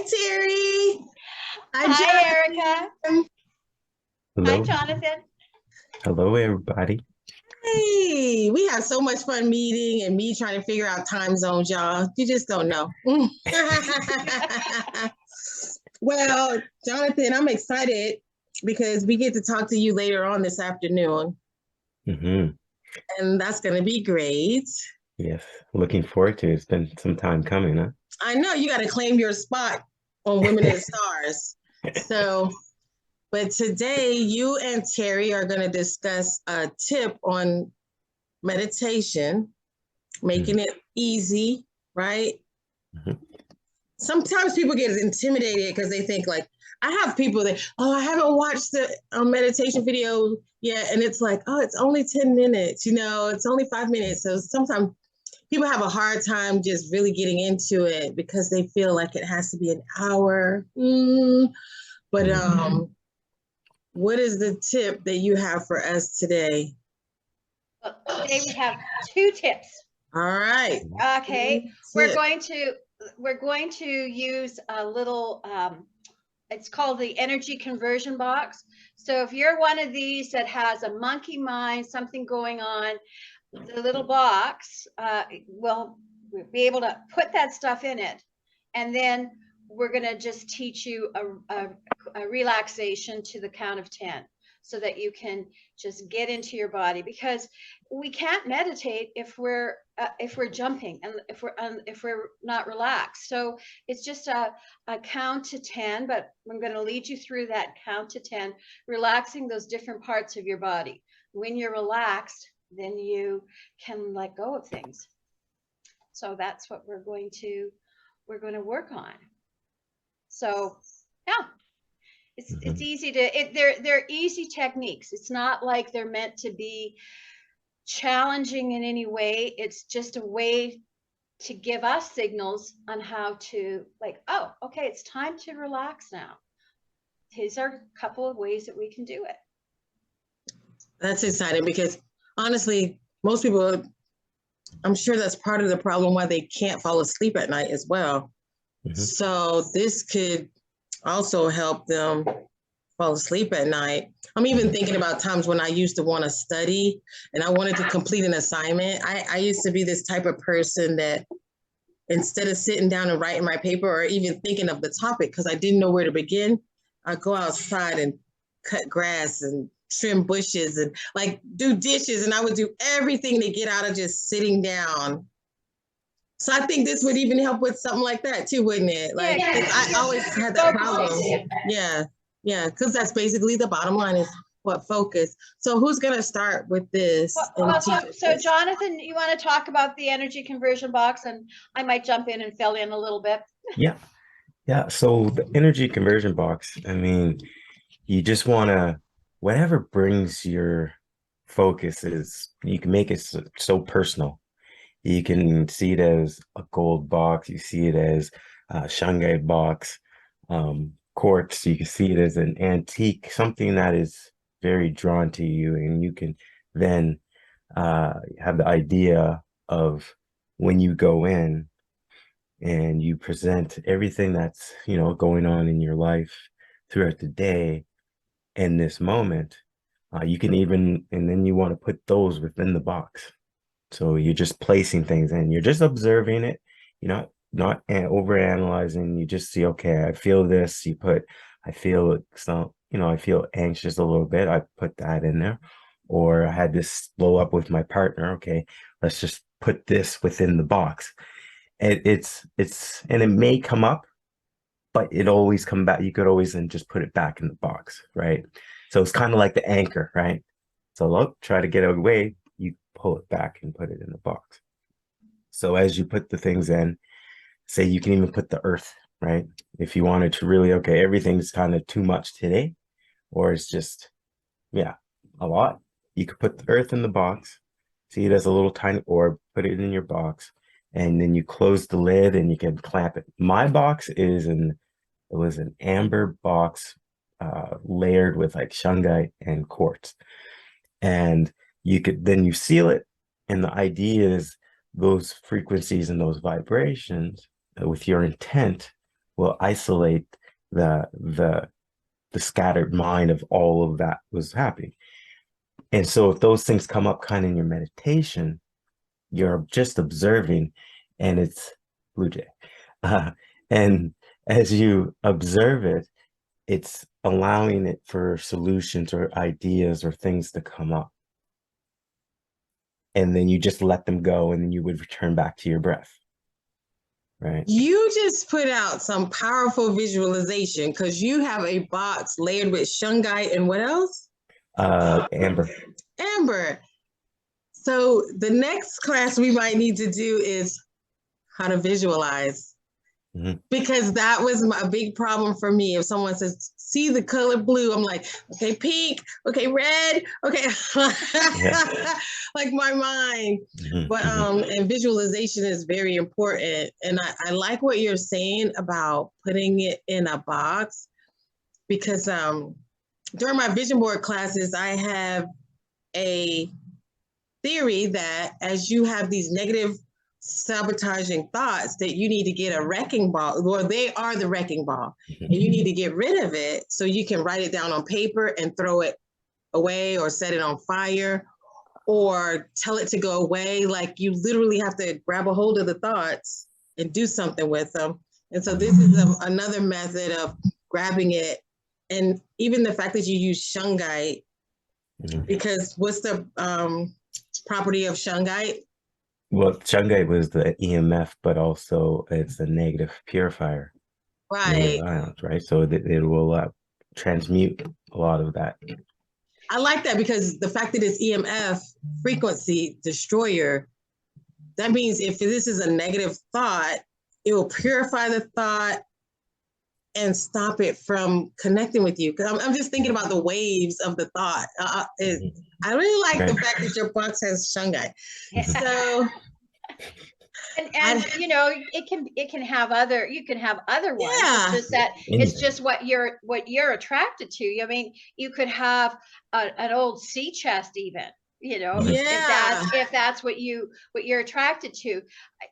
Terry. Hi, Hi, Erica. Jonathan. Hi, Hello, Jonathan. hello, everybody. Hey, we have so much fun meeting and me trying to figure out time zones, y'all. You just don't know. Well, Jonathan, I'm excited because we get to talk to you later on this afternoon, hmm and that's going to be great. Yes, looking forward to it. It's been some time coming, huh? I know you got to claim your spot on Women in the Stars. So, but today you and Terry are going to discuss a tip on meditation, making it easy, right? Mhm. Sometimes people get intimidated because they think like, I have people that, oh, I haven't watched the meditation video yet. And it's like, oh, it's only 10 minutes, it's only 5 minutes. So sometimes people have a hard time just really getting into it because they feel like it has to be an hour. But what is the tip that you have for us today? Well, today we have two tips. All right. Okay, we're going to use a little. It's called the energy conversion box. So if you're one of these that has a monkey mind, something going on, the little box will be able to put that stuff in it, and then we're going to just teach you a relaxation to the count of 10 so that you can just get into your body, because we can't meditate if we're jumping and if we're not relaxed. So it's just a count to 10, but I'm going to lead you through that count to 10, relaxing those different parts of your body. When you're relaxed, then you can let go of things. So that's what we're going to work on. So yeah, it's easy to they're easy techniques. It's not like they're meant to be challenging in any way. It's just a way to give us signals on how to, like, oh, okay, it's time to relax now. These are a couple of ways that we can do it. That's exciting because honestly, most people, I'm sure that's part of the problem why they can't fall asleep at night as well. So this could also help them fall asleep at night. I'm even thinking about times when I used to want to study and I wanted to complete an assignment. I used to be this type of person that instead of sitting down and writing my paper or even thinking of the topic, because I didn't know where to begin, I'd go outside and cut grass and trim bushes and like do dishes. And I would do everything to get out of just sitting down. So I think this would even help with something like that too, wouldn't it? Like, I always had that problem. Yeah, because that's basically the bottom line is what focus. So who's going to start with this? So Jonathan, you want to talk about the energy conversion box, and I might jump in and fill in a little bit. Yeah. So the energy conversion box, I mean, you just want to, whatever brings your focus is, you can make it so personal. You can see it as a gold box. You see it as a shungite box, quartz. You can see it as an antique, something that is very drawn to you, and you can then have the idea of when you go in and you present everything that's going on in your life throughout the day in this moment. You can even, and then you want to put those within the box. So you're just placing things in, you're just observing it, not over analyzing. You just see, okay, I feel this. I feel some, I feel anxious a little bit. I put that in there. Or I had this blow up with my partner. Okay, let's just put this within the box. And and it may come up, but it always come back. You could always then just put it back in the box, right? So it's kind of like the anchor, right? So look, try to get away, you pull it back and put it in the box. So as you put the things in, say you can even put the earth, right? If you wanted to really, okay, everything's kind of too much today, or it's just, yeah, a lot. You could put the earth in the box, see it as a little tiny orb, put it in your box, and then you close the lid and you can clamp it. My box it was an amber box layered with like shungite and quartz. And you seal it. And the idea is those frequencies and those vibrations with your intent will isolate the scattered mind of all of that was happening. And so if those things come up kind of in your meditation, you're just observing, and it's blue jay. And as you observe it, it's allowing it for solutions or ideas or things to come up. And then you just let them go, and then you would return back to your breath. Right. You just put out some powerful visualization, because you have a box layered with shungite and what else? Amber. Amber. So the next class we might need to do is how to visualize. Because that was a big problem for me. If someone says, see the color blue, I'm like, okay, pink, okay, red, okay. Like my mind. But and visualization is very important. And I like what you're saying about putting it in a box, because during my vision board classes, I have a theory that as you have these negative sabotaging thoughts, that you need to get a wrecking ball, or they are the wrecking ball, and you need to get rid of it so you can write it down on paper and throw it away, or set it on fire, or tell it to go away. Like, you literally have to grab a hold of the thoughts and do something with them. And so this is another method of grabbing it. And even the fact that you use shungite, because what's the property of shungite? Well, shungite was the EMF, but also it's a negative purifier. Right. Ions, right. So it will transmute a lot of that. I like that, because the fact that it's EMF, frequency destroyer, that means if this is a negative thought, it will purify the thought and stop it from connecting with you. Because I'm just thinking about the waves of the thought. I really like the fact that your box has shungite. So, and you know, it can have other, you can have other ones. It's just that it's just what you're attracted to. I mean, you could have an old sea chest even, you know, if that's what you're attracted to.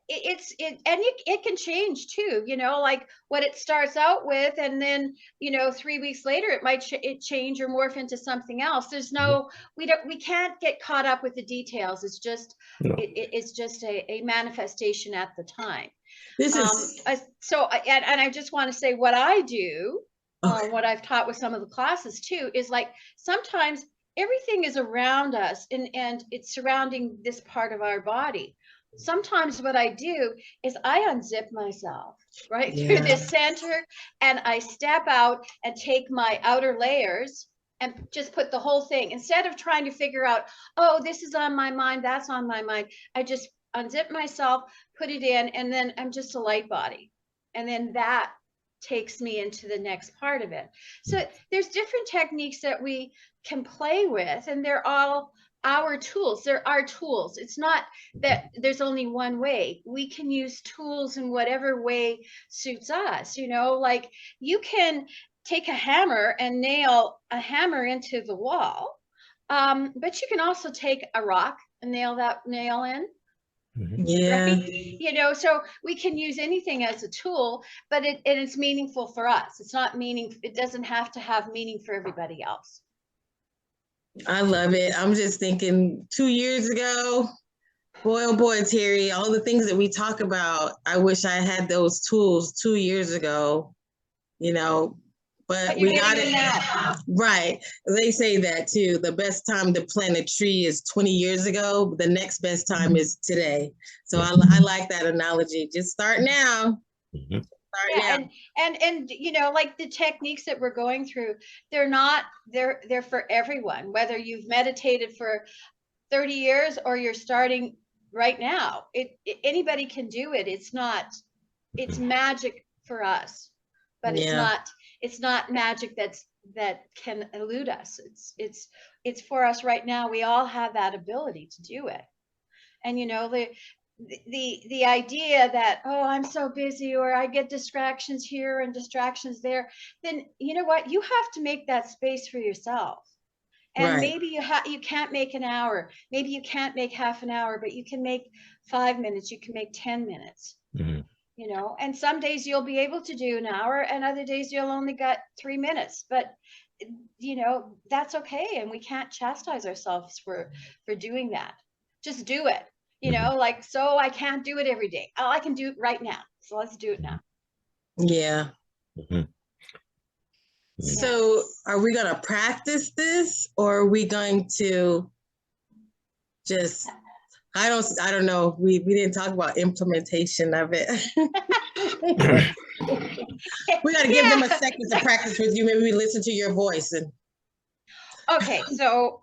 It can change too, you know, like what it starts out with, and then, you know, 3 weeks later it might change or morph into something else. There's no, we can't get caught up with the details. It's just it's just a manifestation at the time. This is so, and I just want to say what I do, what I've taught with some of the classes too, is like sometimes everything is around us, and it's surrounding this part of our body. Sometimes what I do is I unzip myself right through this center, and I step out and take my outer layers and just put the whole thing, instead of trying to figure out, oh, this is on my mind, that's on my mind. I just unzip myself, put it in, and then I'm just a light body. And then that takes me into the next part of it. So there's different techniques that we can play with, and they're all our tools. There are tools. It's not that there's only one way. We can use tools in whatever way suits us. You know, like you can take a hammer and nail a hammer into the wall, but you can also take a rock and nail that nail in. Right? You know, so we can use anything as a tool, but it's meaningful for us. It's not it doesn't have to have meaning for everybody else. I love it. I'm just thinking 2 years ago, boy, oh boy, Terry, all the things that we talk about, I wish I had those tools 2 years ago, you know, but we got it now. Right. They say that too. The best time to plant a tree is 20 years ago. The next best time is today. So I like that analogy. Just start now. And you know, like the techniques that we're going through, they're for everyone, whether you've meditated for 30 years or you're starting right now. Anybody can do it. It's magic for us, but it's not magic that can elude us. It's for us right now. We all have that ability to do it. And you know, the idea that, oh, I'm so busy, or I get distractions here and distractions there, then you know what, you have to make that space for yourself. And maybe you can't make an hour, maybe you can't make half an hour, but you can make 5 minutes, you can make 10 minutes. you know, and some days you'll be able to do an hour and other days you'll only got 3 minutes, but you know, that's okay. And we can't chastise ourselves for doing that. Just do it, you know, like, so I can't do it every day. Oh, I can do it right now. So let's do it now. Yeah. Mm-hmm. So are we going to practice this, or are we going to just, I don't know. We didn't talk about implementation of it. We got to give them a second to practice with you. Maybe we listen to your voice. And okay, so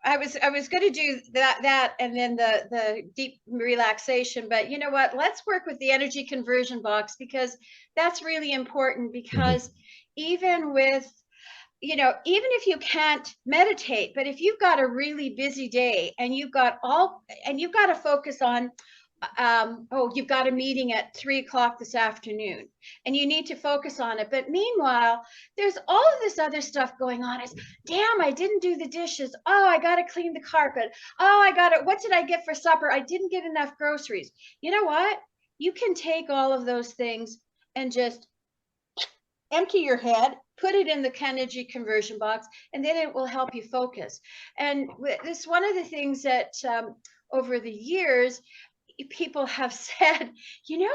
I was going to do that and then the deep relaxation, but you know what? Let's work with the energy conversion box, because that's really important. Because even with, you know, even if you can't meditate, but if you've got a really busy day and you've got to focus on, you've got a meeting at 3 o'clock this afternoon and you need to focus on it. But meanwhile, there's all of this other stuff going on. It's, damn, I didn't do the dishes. Oh, I got to clean the carpet. Oh, what did I get for supper? I didn't get enough groceries. You know what? You can take all of those things and just empty your head, put it in the energy conversion box, and then it will help you focus. And this is one of the things that over the years, people have said, you know,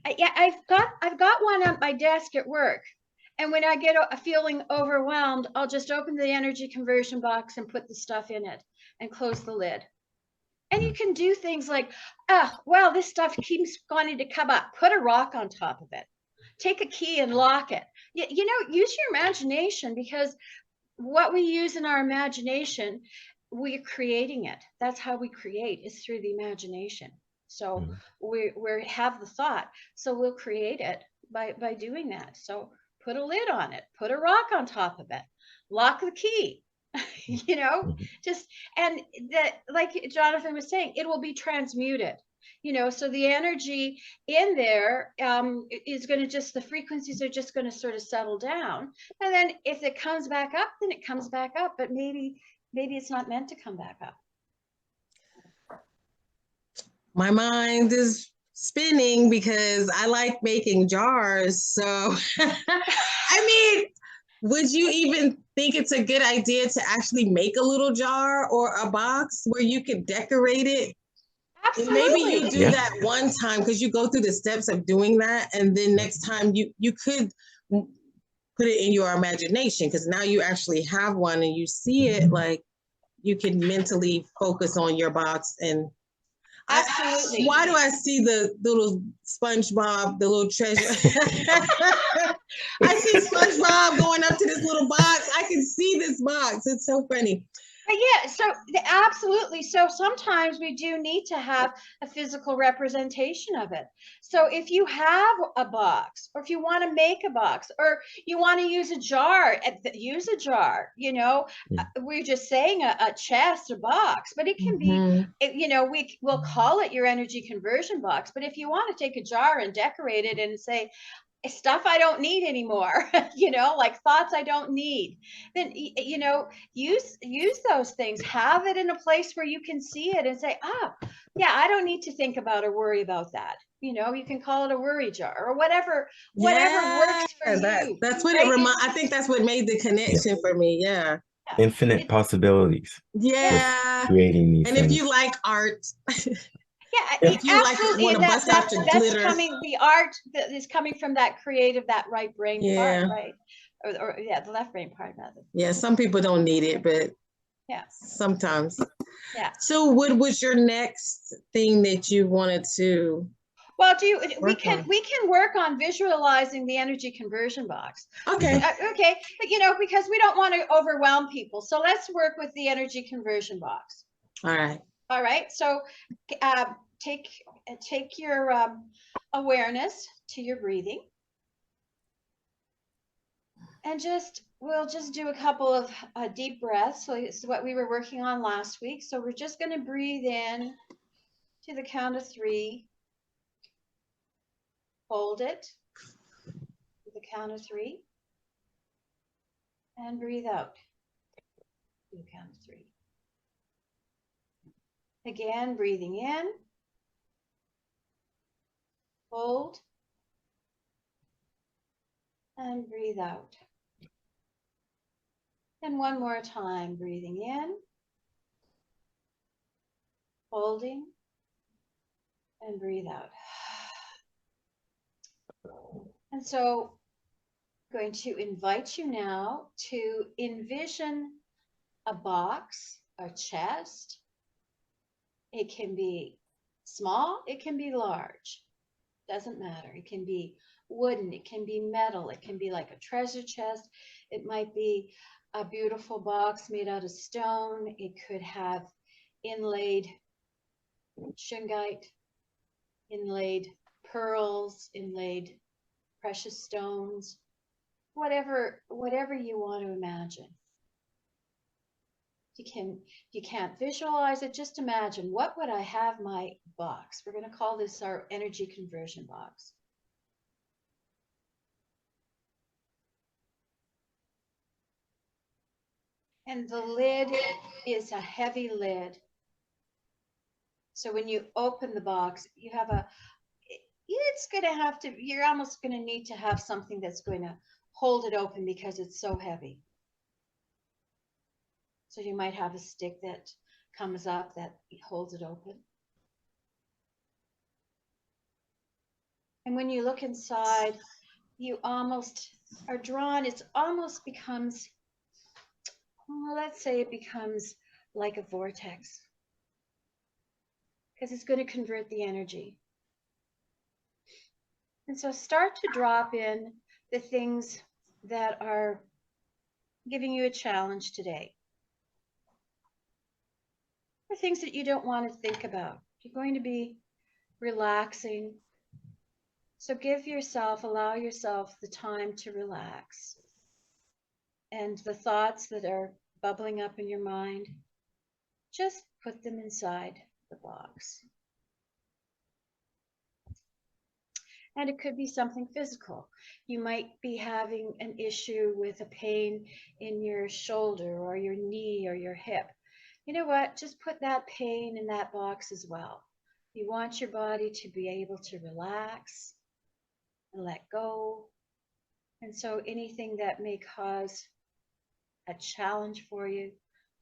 I've got one on my desk at work. And when I get a feeling overwhelmed, I'll just open the energy conversion box and put the stuff in it and close the lid. And you can do things like, well, this stuff keeps wanting to come up. Put a rock on top of it. Take a key and lock it. You know, use your imagination, because what we use in our imagination, we're creating it. That's how we create, is through the imagination. So we have the thought, so we'll create it by doing that. So put a lid on it, put a rock on top of it, lock the key. You know, just, and that, like Jonathan was saying, it will be transmuted. You know, so the energy in there is going to just, the frequencies are just going to sort of settle down. And then if it comes back up, then it comes back up. But maybe it's not meant to come back up. my mind is spinning because I like making jars. So, I mean, would you even think it's a good idea to actually make a little jar or a box where you could decorate it? Absolutely. And maybe you do that one time, because you go through the steps of doing that, and then next time you could put it in your imagination, because now you actually have one and you see it, like you can mentally focus on your box. And absolutely. Why do I see the little SpongeBob, the little treasure? I see SpongeBob going up to this little box. I can see this box. It's so funny. But yeah, so absolutely. So sometimes we do need to have a physical representation of it. So if you have a box, or if you want to make a box, or you want to use a jar, use a jar. You know, we're just saying a chest, a box, but it can be, you know, we'll call it your energy conversion box. But if you want to take a jar and decorate it and say, stuff I don't need anymore, you know, like thoughts I don't need, then, you know, use those things, have it in a place where you can see it and say, yeah, I don't need to think about or worry about that. You know, you can call it a worry jar or whatever works for you. That's what it I think that's what made the connection for me. Yeah. Infinite possibilities. Yeah. Creating these and things. If you like art, yeah, if you absolutely. want to bust out your glitter, coming, the art that is coming from that creative, that right brain part, right? Or the left brain part, rather. Yeah, some people don't need it, but sometimes. Yeah. So what was your next thing that you wanted to? Well, we can work on visualizing the energy conversion box. Okay. Okay, but you know, because we don't want to overwhelm people, so let's work with the energy conversion box. All right. So take your awareness to your breathing, and we'll just do a couple of deep breaths. So it's what we were working on last week. So we're just going to breathe in to the count of 3. Hold it to the count of 3. And breathe out to the count of 3. Again, breathing in. Hold and breathe out. And one more time, breathing in, holding, and breathe out. And so I'm going to invite you now to envision a box, a chest. It can be small, it can be large. Doesn't matter. It can be wooden, it can be metal, it can be like a treasure chest. It might be a beautiful box made out of stone. It could have inlaid shungite, inlaid pearls, inlaid precious stones, whatever you want to imagine. You can't visualize it, just imagine, what would I have my box? We're going to call this our energy conversion box. And the lid is a heavy lid. So when you open the box, you have it's going to have to, you're almost going to need to have something that's going to hold it open because it's so heavy. So you might have a stick that comes up that holds it open. And when you look inside, you almost are drawn, it almost becomes, well, let's say it becomes like a vortex, because it's going to convert the energy. And so start to drop in the things that are giving you a challenge today. The things that you don't want to think about. You're going to be relaxing. So allow yourself the time to relax. And the thoughts that are bubbling up in your mind, just put them inside the box. And it could be something physical. You might be having an issue with a pain in your shoulder or your knee or your hip. You know what? Just put that pain in that box as well. You want your body to be able to relax and let go. And so anything that may cause a challenge for you,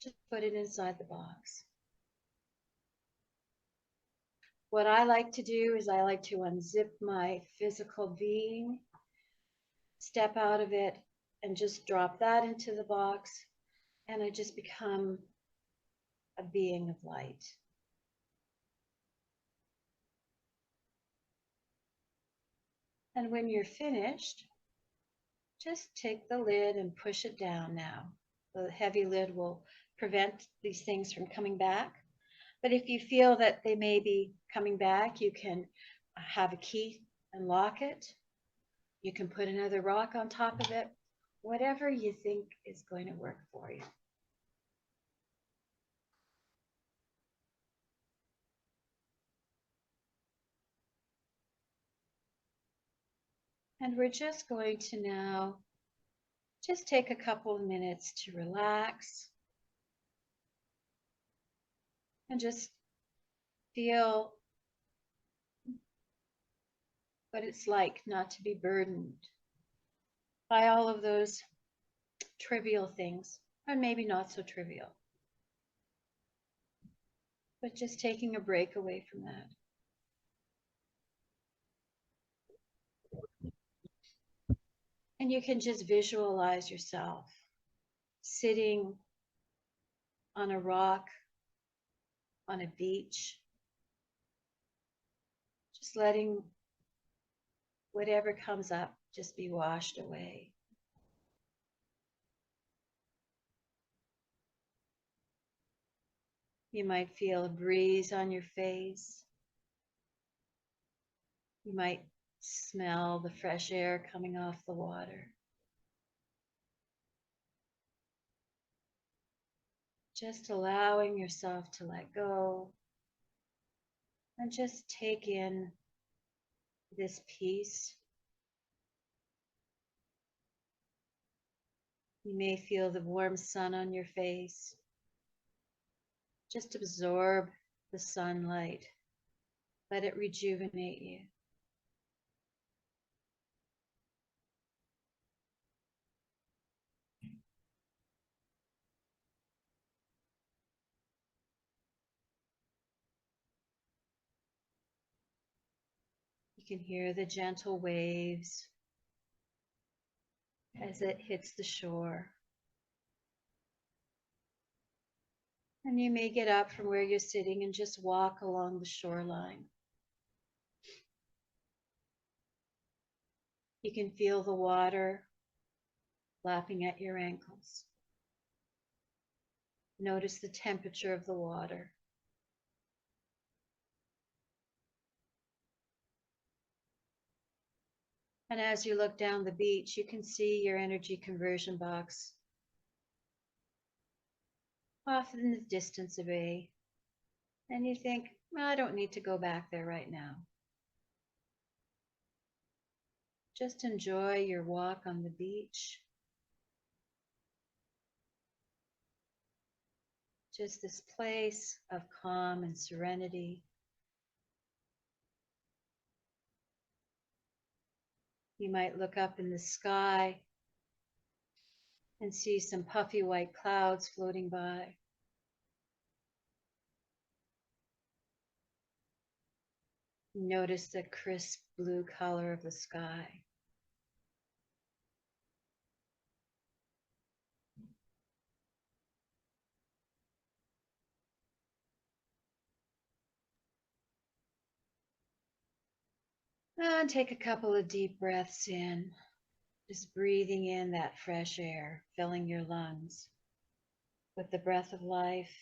just put it inside the box. What I like to do is I like to unzip my physical being, step out of it, and just drop that into the box, and I just become a being of light. And when you're finished, just take the lid and push it down now. The heavy lid will prevent these things from coming back. But if you feel that they may be coming back, you can have a key and lock it. You can put another rock on top of it, whatever you think is going to work for you. And we're just going to now just take a couple of minutes to relax and just feel what it's like not to be burdened by all of those trivial things, or maybe not so trivial, but just taking a break away from that. And you can just visualize yourself sitting on a rock, on a beach, just letting whatever comes up just be washed away. You might feel a breeze on your face. You might smell the fresh air coming off the water. Just allowing yourself to let go and just take in this peace. You may feel the warm sun on your face. Just absorb the sunlight. Let it rejuvenate you. You can hear the gentle waves as it hits the shore. And you may get up from where you're sitting and just walk along the shoreline. You can feel the water lapping at your ankles. Notice the temperature of the water. And as you look down the beach, you can see your energy conversion box off in the distance away. And you think, well, I don't need to go back there right now. Just enjoy your walk on the beach. Just this place of calm and serenity. You might look up in the sky and see some puffy white clouds floating by. Notice the crisp blue color of the sky. And take a couple of deep breaths in, just breathing in that fresh air, filling your lungs with the breath of life.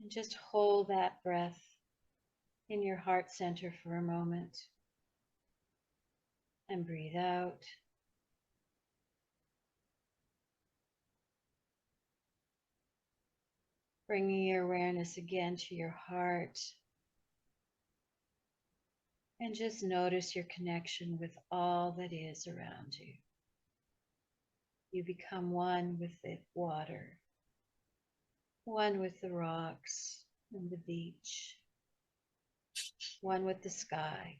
And just hold that breath in your heart center for a moment. And breathe out. Bringing your awareness again to your heart. And just notice your connection with all that is around you. You become one with the water, one with the rocks and the beach, one with the sky.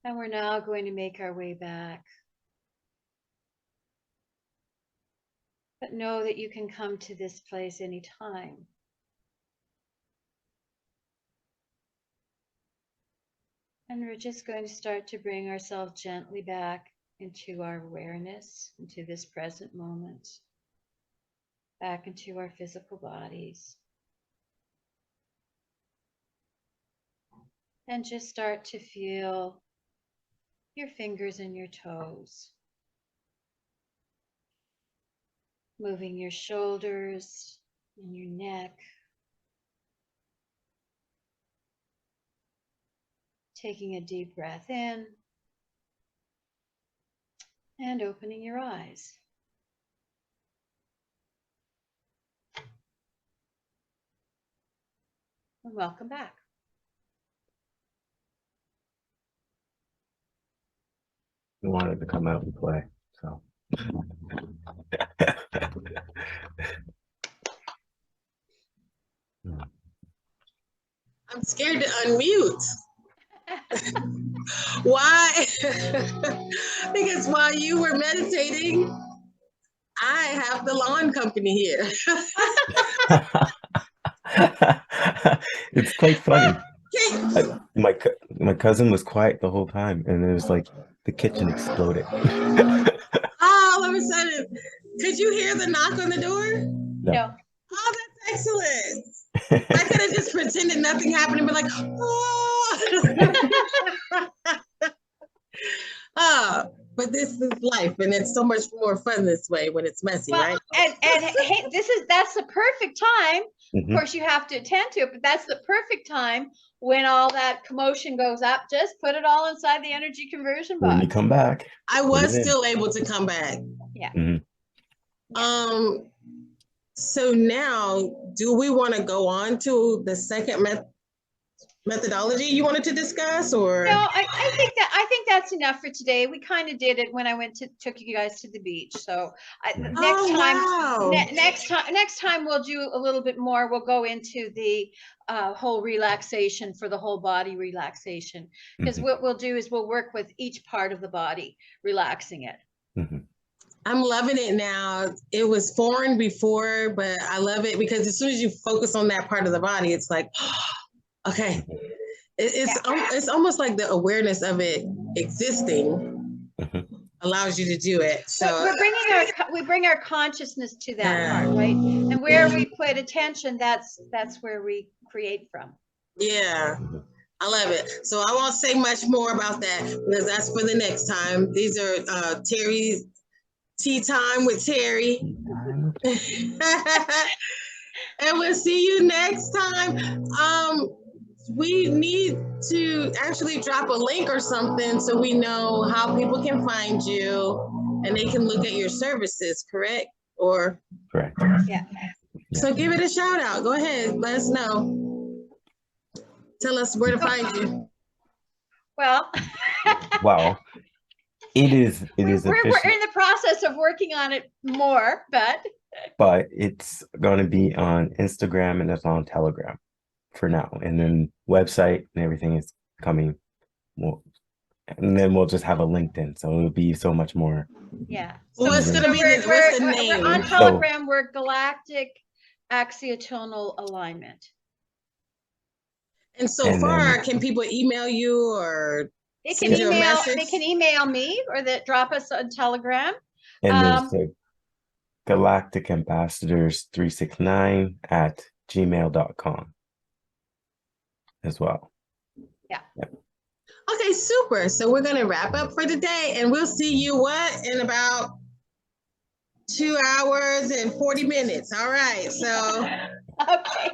And we're now going to make our way back. But know that you can come to this place anytime. And we're just going to start to bring ourselves gently back into our awareness, into this present moment, back into our physical bodies. And just start to feel your fingers and your toes. Moving your shoulders and your neck. Taking a deep breath in and opening your eyes. And welcome back. We wanted to come out and play, so. I'm scared to unmute. Why? Because while you were meditating, I have the lawn company here. It's quite funny. My cousin was quiet the whole time, and it was like the kitchen exploded. All of a sudden, could you hear the knock on the door? No. Oh, that's excellent. I could have just pretended nothing happened and been like, oh. But this is life, and it's so much more fun this way when it's messy, right? And hey, that's the perfect time. Of course, you have to attend to it, but that's the perfect time when all that commotion goes up. Just put it all inside the energy conversion box. When you come back, I was still able to come back. Yeah. Mm-hmm. So now, do we want to go on to the second method? methodology you wanted to discuss, or? No, I think that's enough for today. We kind of did it when I took you guys to the beach. So next time we'll do a little bit more. We'll go into the whole relaxation for the whole body relaxation, because what we'll do is we'll work with each part of the body, relaxing it. I'm loving it now. It was foreign before, but I love it because as soon as you focus on that part of the body, it's like, okay. It's almost like the awareness of it existing allows you to do it. So we bring our consciousness to that part, right? And where we put attention, that's where we create from. Yeah, I love it. So I won't say much more about that because that's for the next time. These are Terry's Tea Time with Terry. And we'll see you next time. We need to actually drop a link or something so we know how people can find you and they can look at your services, correct? Or correct. Yeah. So give it a shout out. Go ahead. Let us know. Tell us where to find you. Well, it is we're in the process of working on it more, but it's going to be on Instagram and it's on Telegram for now, and then website and everything is coming. And then we'll just have a LinkedIn, so it'll be so much more. Yeah. So what's gonna be what's the name? We're on Telegram. We're Galactic Axiotonal Alignment. And so far, can people email you or they can email me or drop us on Telegram. And there's the Galactic Ambassadors 369 at gmail.com as well. Yeah. Okay, super. So we're going to wrap up for today, and we'll see you in about 2 hours and 40 minutes. All right. So okay.